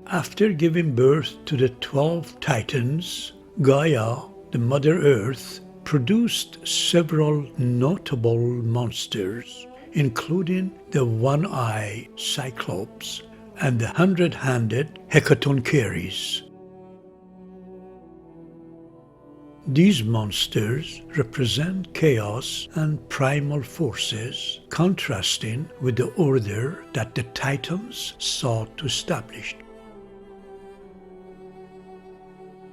After giving birth to the 12 titans, Gaia, the Mother Earth, produced several notable monsters, including the one-eyed Cyclops and the 100-handed Hecatoncheires. These monsters represent chaos and primal forces, contrasting with the order that the Titans sought to establish.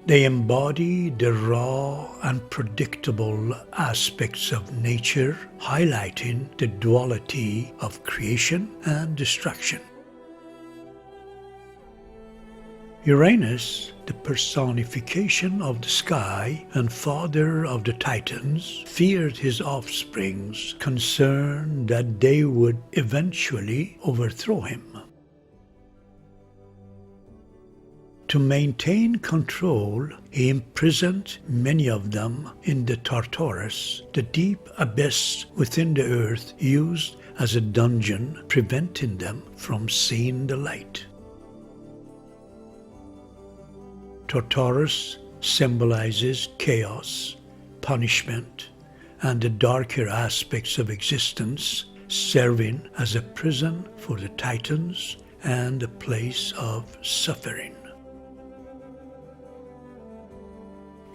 They embody the raw and predictable aspects of nature, highlighting the duality of creation and destruction. Uranus, the personification of the sky and father of the Titans, feared his offsprings, concerned that they would eventually overthrow him. To maintain control, he imprisoned many of them in the Tartarus, the deep abyss within the earth used as a dungeon, preventing them from seeing the light. Tartarus symbolizes chaos, punishment, and the darker aspects of existence, serving as a prison for the Titans and a place of suffering.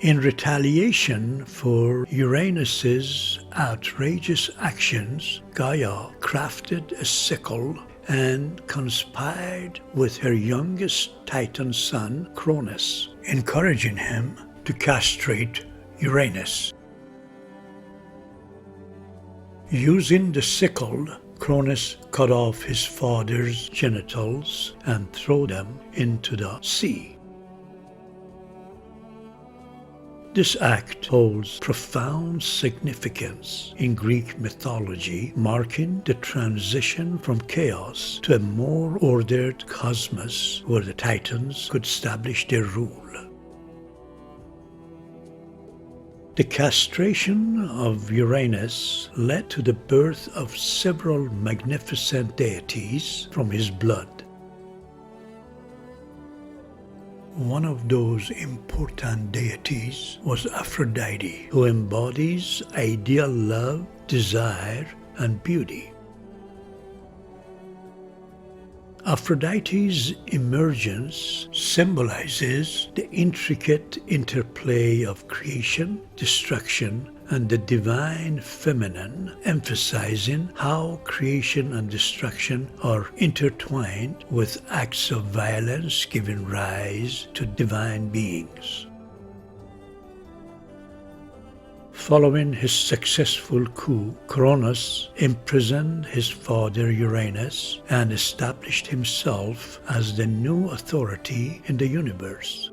In retaliation for Uranus's outrageous actions, Gaia crafted a sickle and conspired with her youngest Titan son, Cronus, encouraging him to castrate Uranus. Using the sickle, Cronus cut off his father's genitals and threw them into the sea. This act holds profound significance in Greek mythology, marking the transition from chaos to a more ordered cosmos where the Titans could establish their rule. The castration of Uranus led to the birth of several magnificent deities from his blood. One of those important deities was Aphrodite, who embodies ideal love, desire, and beauty. Aphrodite's emergence symbolizes the intricate interplay of creation, destruction, and the divine feminine, emphasizing how creation and destruction are intertwined with acts of violence giving rise to divine beings. Following his successful coup, Cronus imprisoned his father Uranus and established himself as the new authority in the universe.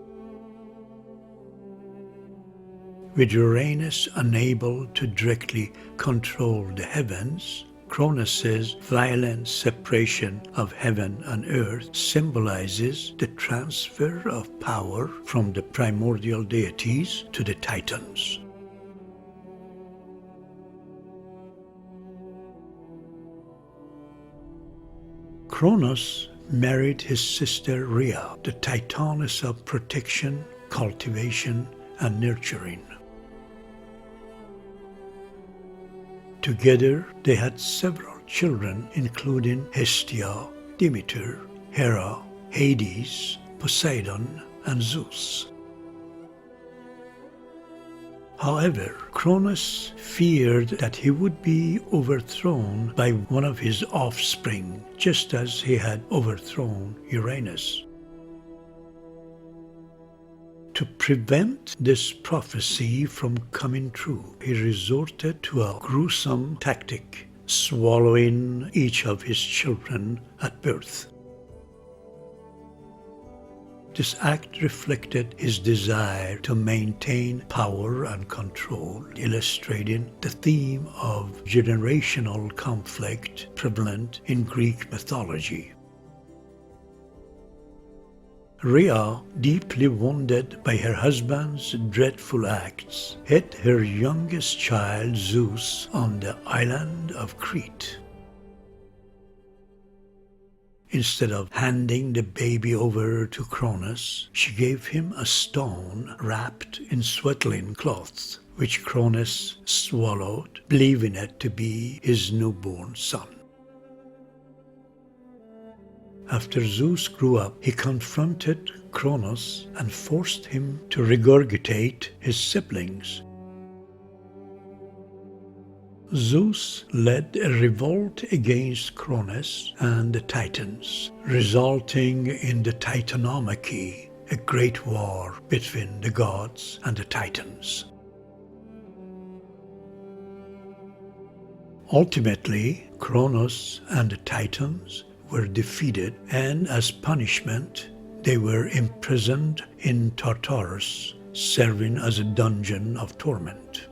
With Uranus unable to directly control the heavens, Cronus's violent separation of heaven and earth symbolizes the transfer of power from the primordial deities to the Titans. Cronus married his sister Rhea, the Titaness of protection, cultivation, and nurturing. Together, they had several children, including Hestia, Demeter, Hera, Hades, Poseidon, and Zeus. However, Cronus feared that he would be overthrown by one of his offspring, just as he had overthrown Uranus. To prevent this prophecy from coming true, he resorted to a gruesome tactic, swallowing each of his children at birth. This act reflected his desire to maintain power and control, illustrating the theme of generational conflict prevalent in Greek mythology. Rhea, deeply wounded by her husband's dreadful acts, hid her youngest child Zeus on the island of Crete. Instead of handing the baby over to Cronus, she gave him a stone wrapped in swaddling cloths, which Cronus swallowed, believing it to be his newborn son. After Zeus grew up, he confronted Cronus and forced him to regurgitate his siblings. Zeus led a revolt against Cronus and the Titans, resulting in the Titanomachy, a great war between the gods and the Titans. Ultimately, Cronus and the Titans were defeated, and as punishment, they were imprisoned in Tartarus, serving as a dungeon of torment.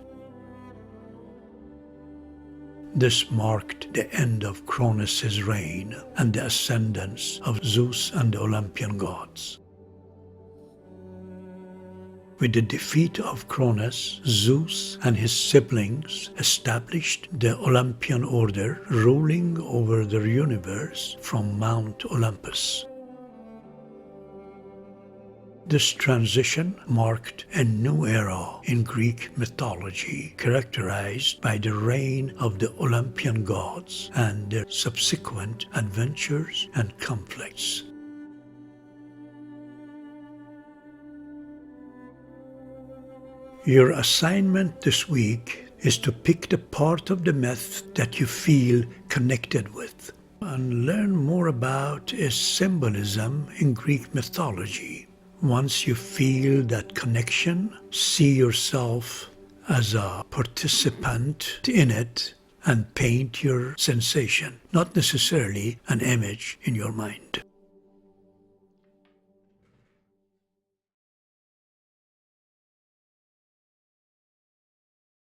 This marked the end of Cronus' reign and the ascendance of Zeus and the Olympian gods. With the defeat of Cronus, Zeus and his siblings established the Olympian order, ruling over the universe from Mount Olympus. This transition marked a new era in Greek mythology, characterized by the reign of the Olympian gods and their subsequent adventures and conflicts. Your assignment this week is to pick the part of the myth that you feel connected with and learn more about its symbolism in Greek mythology. Once you feel that connection, see yourself as a participant in it and paint your sensation, not necessarily an image in your mind.